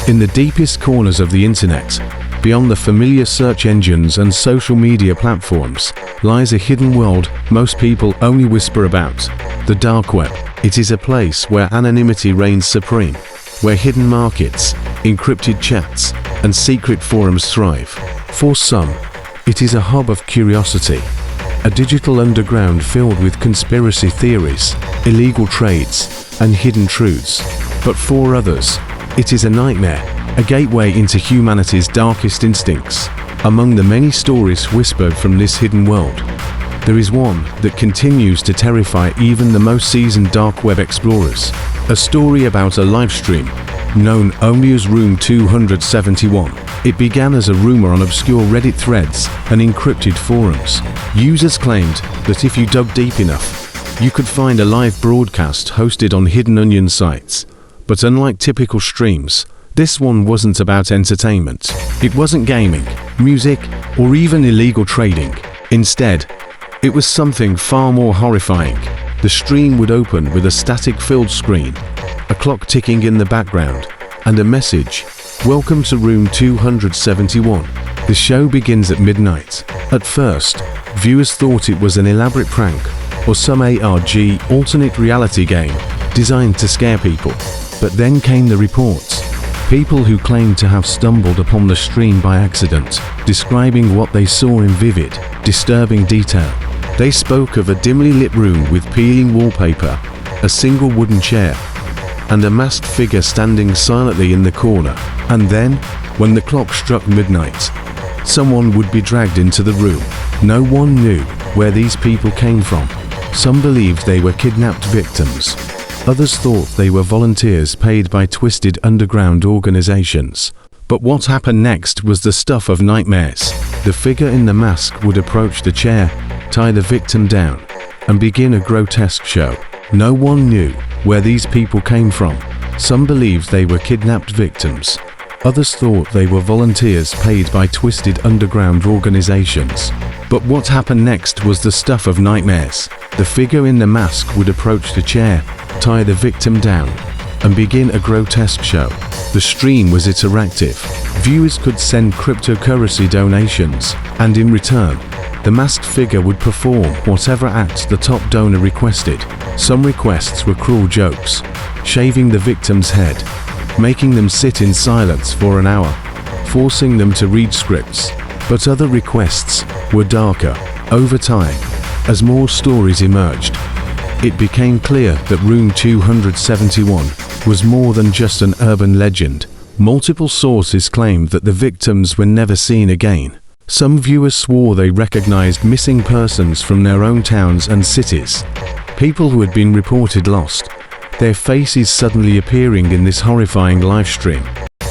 In the deepest corners of the internet, beyond the familiar search engines and social media platforms, lies a hidden world most people only whisper about: the dark web. It is a place where anonymity reigns supreme, where hidden markets, encrypted chats, and secret forums thrive. For some, it is a hub of curiosity, a digital underground filled with conspiracy theories, illegal trades, and hidden truths. But for others, it is a nightmare, a gateway into humanity's darkest instincts. Among the many stories whispered from this hidden world, there is one that continues to terrify even the most seasoned dark web explorers. A story about a livestream known only as Room 271. It began as a rumor on obscure Reddit threads and encrypted forums. Users claimed that if you dug deep enough, you could find a live broadcast hosted on hidden onion sites. But unlike typical streams, this one wasn't about entertainment. It wasn't gaming, music, or even illegal trading. Instead, it was something far more horrifying. The stream would open with a static-filled screen, a clock ticking in the background, and a message: "Welcome to Room 271. The show begins at midnight." At first, viewers thought it was an elaborate prank or some ARG alternate reality game designed to scare people. But then came the reports. People who claimed to have stumbled upon the stream by accident, describing what they saw in vivid, disturbing detail. They spoke of a dimly lit room with peeling wallpaper, a single wooden chair, and a masked figure standing silently in the corner. And then, when the clock struck midnight, someone would be dragged into the room. No one knew where these people came from. Some believed they were kidnapped victims. Others thought they were volunteers paid by twisted underground organizations. But what happened next was the stuff of nightmares. The figure in the mask would approach the chair, tie the victim down, and begin a grotesque show. No one knew where these people came from. Some believed they were kidnapped victims. Others thought they were volunteers paid by twisted underground organizations. But what happened next was the stuff of nightmares. The figure in the mask would approach the chair, tie the victim down, and begin a grotesque show. The stream was interactive. Viewers could send cryptocurrency donations, and in return, the masked figure would perform whatever act the top donor requested. Some requests were cruel jokes, shaving the victim's head, making them sit in silence for an hour, forcing them to read scripts. But other requests were darker. Over time, as more stories emerged, it became clear that Room 271 was more than just an urban legend. Multiple sources claimed that the victims were never seen again. Some viewers swore they recognized missing persons from their own towns and cities. People who had been reported lost, their faces suddenly appearing in this horrifying live stream.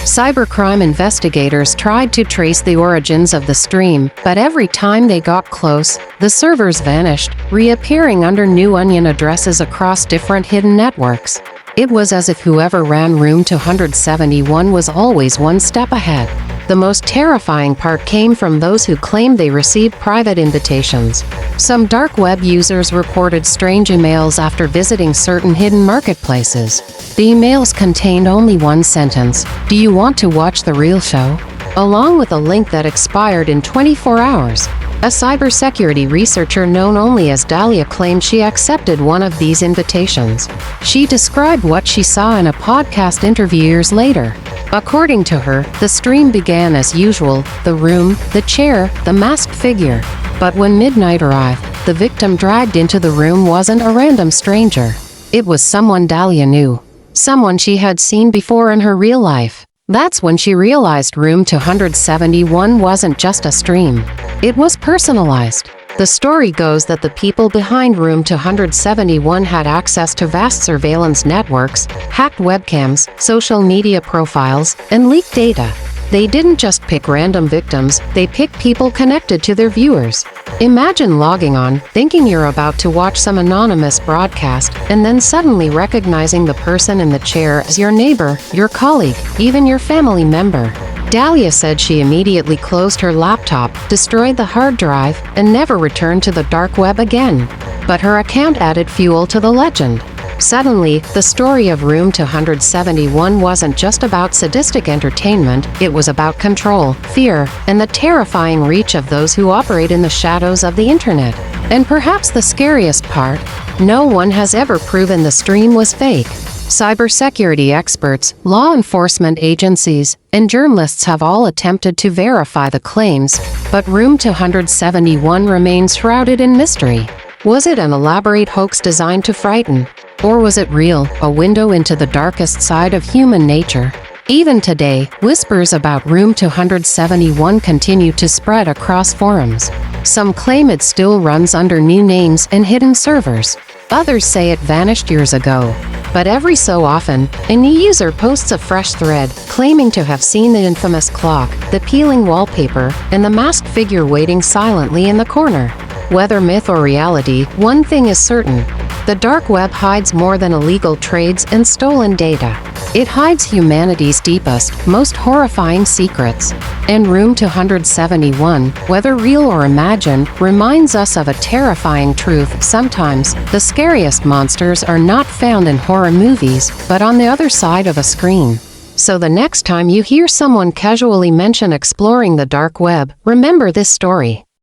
Cybercrime investigators tried to trace the origins of the stream, but every time they got close, the servers vanished, reappearing under new onion addresses across different hidden networks. It was as if whoever ran Room 271 was always one step ahead. The most terrifying part came from those who claimed they received private invitations. Some dark web users reported strange emails after visiting certain hidden marketplaces. The emails contained only one sentence: "Do you want to watch the real show?" along with a link that expired in 24 hours. A cybersecurity researcher known only as Dahlia claimed she accepted one of these invitations. She described what she saw in a podcast interview years later. According to her, the stream began as usual: the room, the chair, the masked figure. But when midnight arrived, the victim dragged into the room wasn't a random stranger. It was someone Dahlia knew. Someone she had seen before in her real life. That's when she realized Room 271 wasn't just a stream. It was personalized. The story goes that the people behind Room 271 had access to vast surveillance networks, hacked webcams, social media profiles, and leaked data. They didn't just pick random victims, they picked people connected to their viewers. Imagine logging on, thinking you're about to watch some anonymous broadcast, and then suddenly recognizing the person in the chair as your neighbor, your colleague, even your family member. Dahlia said she immediately closed her laptop, destroyed the hard drive, and never returned to the dark web again. But her account added fuel to the legend. Suddenly, the story of Room 271 wasn't just about sadistic entertainment, it was about control, fear, and the terrifying reach of those who operate in the shadows of the internet. And perhaps the scariest part, no one has ever proven the stream was fake. Cybersecurity experts, law enforcement agencies, and journalists have all attempted to verify the claims, but Room 271 remains shrouded in mystery. Was it an elaborate hoax designed to frighten? Or was it real, a window into the darkest side of human nature? Even today, whispers about Room 271 continue to spread across forums. Some claim it still runs under new names and hidden servers. Others say it vanished years ago. But every so often, a new user posts a fresh thread, claiming to have seen the infamous clock, the peeling wallpaper, and the masked figure waiting silently in the corner. Whether myth or reality, one thing is certain. The dark web hides more than illegal trades and stolen data. It hides humanity's deepest, most horrifying secrets. And Room 271, whether real or imagined, reminds us of a terrifying truth. Sometimes, the scariest monsters are not found in horror movies, but on the other side of a screen. So the next time you hear someone casually mention exploring the dark web, remember this story.